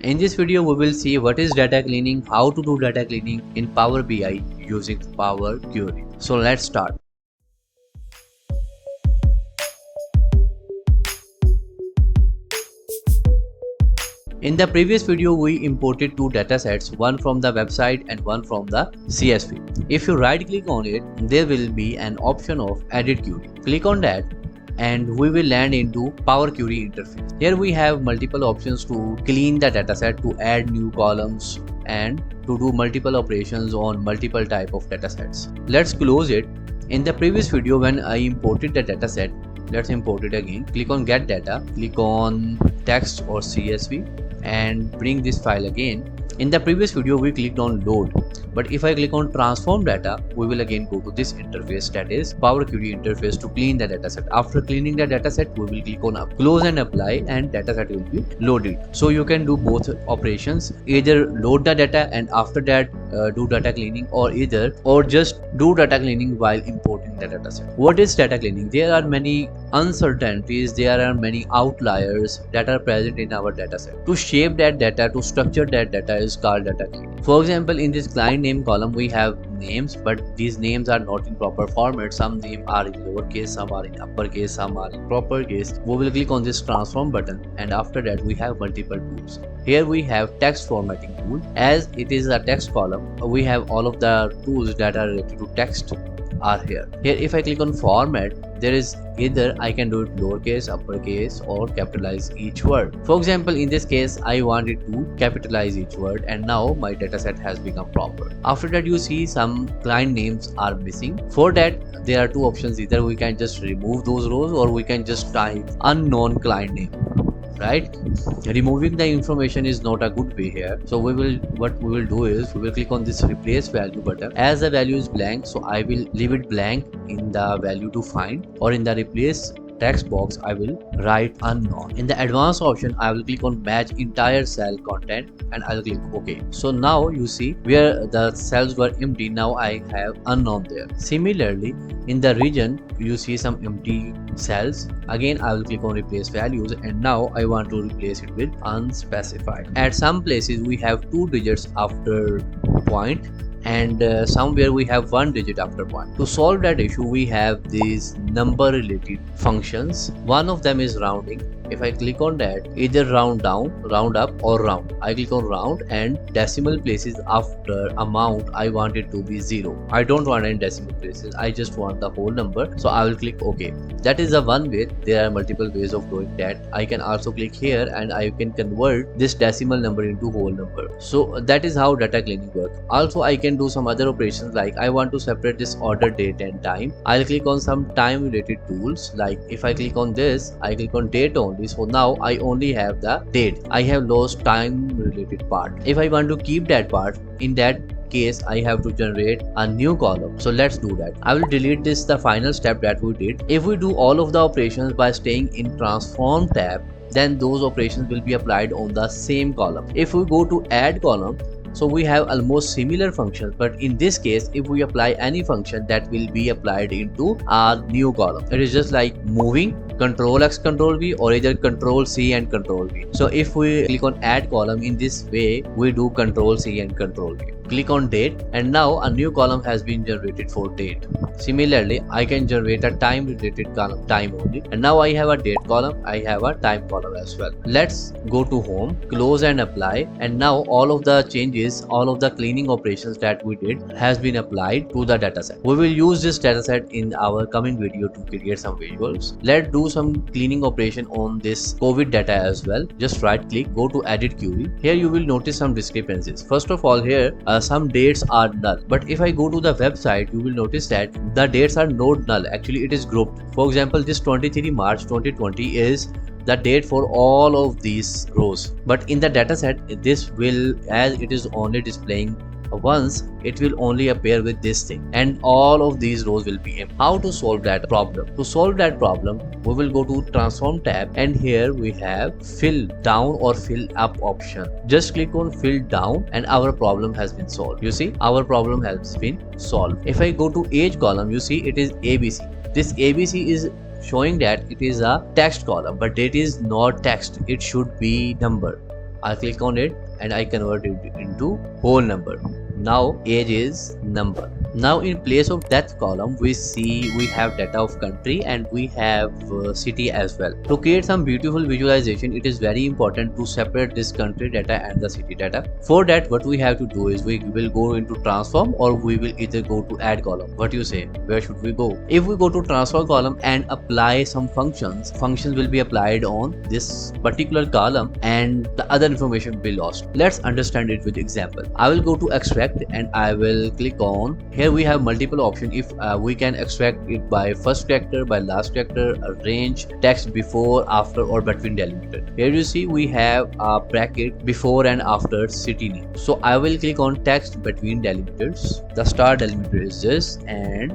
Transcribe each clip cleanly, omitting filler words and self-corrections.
In this video, we will see what is data cleaning, how to do data cleaning in Power BI using Power Query. So let's start. In the previous video, we imported two datasets, one from the website and one from the CSV. If you right click on it, there will be an option of Edit Query. Click on that and we will land into Power Query interface. Here we have multiple options to clean the dataset, to add new columns and to do multiple operations on multiple type of datasets. Let's close it. In the previous video, when I imported the dataset, let's import it again. Click on Get Data, click on Text or CSV and bring this file again. In the previous video, we clicked on Load, but if I click on Transform Data, we will again go to this interface, that is Power Query interface, to clean the dataset. After cleaning the dataset, we will click on Close and Apply and dataset will be loaded. So you can do both operations, either load the data and after that do data cleaning, or just do data cleaning while importing the dataset. What is data cleaning? There are many uncertainties, there are many outliers that are present in our dataset. To shape that data, to structure that data is called data cleaning. For example, in this client name column, we have names, but these names are not in proper format. Some names are in lowercase, some are in uppercase, some are in proper case. We will click on this transform button and after that we have multiple tools. Here we have text formatting tool. As it is a text column, we have all of the tools that are related to text are here. Here if I click on format, there is either I can do it lowercase, uppercase or capitalize each word. For example, in this case I wanted to capitalize each word and now my dataset has become proper. After that you see some client names are missing. For that there are two options, either we can just remove those rows or we can just type unknown client name. Right, removing the information is not a good way here. So what we will do is we will click on this replace value button. As the value is blank, so I will leave it blank in the value to find, or in the replace text box I will write unknown. In the advanced option I will click on match entire cell content and I'll click OK. So now you see where the cells were empty, now I have unknown there. Similarly, in the region you see some empty cells. Again I will click on replace values and now I want to replace it with unspecified. At some places we have 2 digits after point and somewhere we have 1 digit after point. To solve that issue, we have these number related functions. One of them is rounding. If I click on that, either round down, round up or round. I click on round and decimal places after amount I want it to be 0. I don't want any decimal places, I just want the whole number. So I will click OK. That is the one way. There are multiple ways of doing that. I can also click here and I can convert this decimal number into whole number. So that is how data cleaning works. Also I can do some other operations, like I want to separate this order date and time. I'll click on some time related tools, like if I click on this, I click on date only. So now I only have the date. I have lost time related part. If I want to keep that part, in that case I have to generate a new column. So let's do that. I will delete this, the final step that we did. If we do all of the operations by staying in transform tab, then those operations will be applied on the same column. If we go to add column, so we have almost similar functions, but in this case if we apply any function, that will be applied into a new column. It is just like moving, Control X Control V, or either Control C and Control V. So if we click on add column, in this way we do Control C and Control V. Click on date and now a new column has been generated for date. Similarly, I can generate a time related column, time only, and now I have a date column, I have a time column as well. Let's go to home, close and apply, and now all of the changes, all of the cleaning operations that we did has been applied to the dataset. We will use this dataset in our coming video to create some visuals. Let's do some cleaning operation on this COVID data as well. Just right click, go to edit query. Here you will notice some discrepancies. First of all, here some dates are null, but if I go to the website, you will notice that the dates are not null. Actually it is grouped. For example, this 23 March 2020 is the date for all of these rows, but in the dataset this will, as it is only displaying once, it will only appear with this thing and all of these rows will be empty. How to solve that problem? To solve that problem, we will go to transform tab and here we have fill down or fill up option. Just click on fill down and our problem has been solved. You see, our problem has been solved. If I go to age column, you see it is ABC. This ABC is showing that it is a text column, but it is not text, it should be number. I click on it and I convert it into whole number. Now age is number. Now in place of death column we see we have data of country and we have city as well. To create some beautiful visualization, it is very important to separate this country data and the city data. For that, what we have to do is we will go into transform, or we will either go to add column. What you say? Where should we go? If we go to transform column and apply some functions will be applied on this particular column and the other information will be lost. Let's understand it with example. I will go to extract and I will click on, here we have multiple options. If we can extract it by first character, by last character, a range, text before, after, or between delimiter. Here you see we have a bracket before and after city name. So I will click on text between delimiters. The start delimiter is this and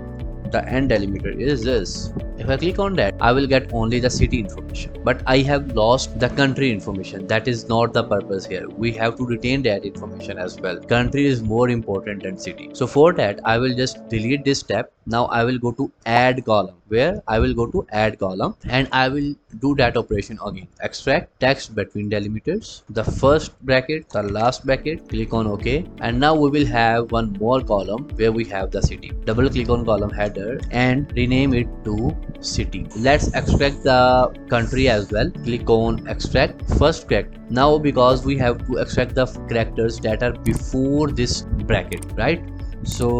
the end delimiter is this. If I click on that, I will get only the city information, but I have lost the country information. That is not the purpose here. We have to retain that information as well. Country is more important than city. So for that, I will just delete this step. Now I will go to add column, where I will go to add column and I will do that operation again. Extract text between delimiters, the first bracket, the last bracket, click on OK. And now we will have one more column where we have the city. Double click on column header and rename it to city. Let's extract the country as well. Click on extract first character. Now because we have to extract the characters that are before this bracket, right? So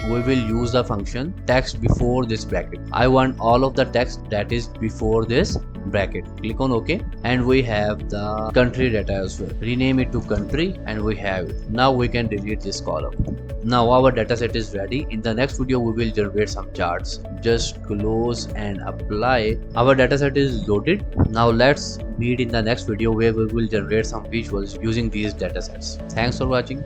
we will use the function text before this bracket. I want all of the text that is before this bracket. Click on OK and we have the country data as well. Rename it to country and we have it. Now we can delete this column. Now our dataset is ready. In the next video we will generate some charts. Just close and apply. Our dataset is loaded. Now let's meet in the next video where we will generate some visuals using these datasets. Thanks for watching.